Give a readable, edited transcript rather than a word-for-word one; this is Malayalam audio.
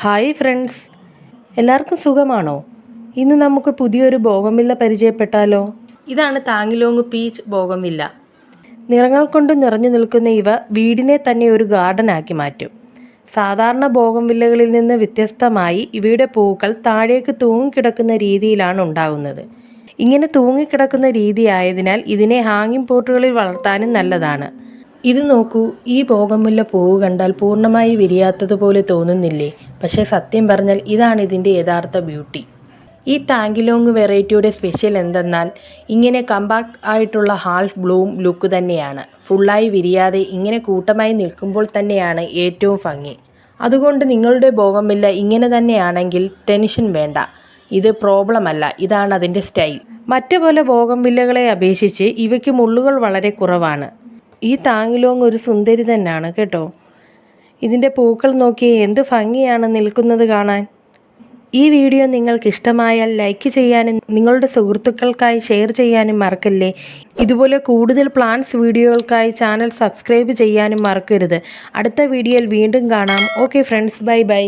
ഹായ് ഫ്രണ്ട്സ്, എല്ലാവർക്കും സുഖമാണോ? ഇന്ന് നമുക്ക് പുതിയൊരു ബോഗൺവില്ല പരിചയപ്പെട്ടാലോ? ഇതാണ് താങ്ങിലോങ് പീച്ച് ബോഗൺവില്ല. നിറങ്ങൾ കൊണ്ട് നിറഞ്ഞു നിൽക്കുന്ന ഇവ വീടിനെ തന്നെ ഒരു ഗാർഡനാക്കി മാറ്റും. സാധാരണ ബോഗൺവില്ലകളിൽ നിന്ന് വ്യത്യസ്തമായി ഇവയുടെ പൂക്കൾ താഴേക്ക് തൂങ്ങിക്കിടക്കുന്ന രീതിയിലാണ് ഉണ്ടാകുന്നത്. ഇങ്ങനെ തൂങ്ങിക്കിടക്കുന്ന രീതി ആയതിനാൽ ഇതിനെ ഹാങ്ങിങ് പോട്ടുകളിൽ വളർത്താനും നല്ലതാണ്. ഇത് നോക്കൂ, ഈ ബോഗൺവില്ല പൂവ് കണ്ടാൽ പൂർണ്ണമായി വിരിയാത്തതുപോലെ തോന്നുന്നില്ലേ? പക്ഷേ സത്യം പറഞ്ഞാൽ ഇതാണ് ഇതിൻ്റെ യഥാർത്ഥ ബ്യൂട്ടി. ഈ താങ്കിലോങ് വെറൈറ്റിയുടെ സ്പെഷ്യൽ എന്തെന്നാൽ ഇങ്ങനെ കമ്പാക്ട് ആയിട്ടുള്ള ഹാൾഫ് ബ്ലൂം ലുക്ക് തന്നെയാണ്. ഫുള്ളായി വിരിയാതെ ഇങ്ങനെ കൂട്ടമായി നിൽക്കുമ്പോൾ തന്നെയാണ് ഏറ്റവും ഭംഗി. അതുകൊണ്ട് നിങ്ങളുടെ ബോഗൺവില്ല ഇങ്ങനെ തന്നെയാണെങ്കിൽ ടെൻഷൻ വേണ്ട, ഇത് പ്രോബ്ലം അല്ല, ഇതാണ് അതിൻ്റെ സ്റ്റൈൽ. മറ്റു പല ബോഗൺവില്ലകളെ അപേക്ഷിച്ച് ഇവയ്ക്ക് മുള്ളുകൾ വളരെ കുറവാണ്. ഈ താങ്ങിലോങ് ഒരു സുന്ദരി തന്നെയാണ് കേട്ടോ. ഇതിൻ്റെ പൂക്കൾ നോക്കിയേ, എന്ത് ഭംഗിയാണ് നിൽക്കുന്നത് കാണാൻ. ഈ വീഡിയോ നിങ്ങൾക്ക് ഇഷ്ടമായാൽ ലൈക്ക് ചെയ്യാനും നിങ്ങളുടെ സുഹൃത്തുക്കൾക്കായി ഷെയർ ചെയ്യാനും മറക്കല്ലേ. ഇതുപോലെ കൂടുതൽ പ്ലാന്റ്സ് വീഡിയോകൾക്കായി ചാനൽ സബ്സ്ക്രൈബ് ചെയ്യാനും മറക്കരുത്. അടുത്ത വീഡിയോയിൽ വീണ്ടും കാണാം. Okay friends, bye bye.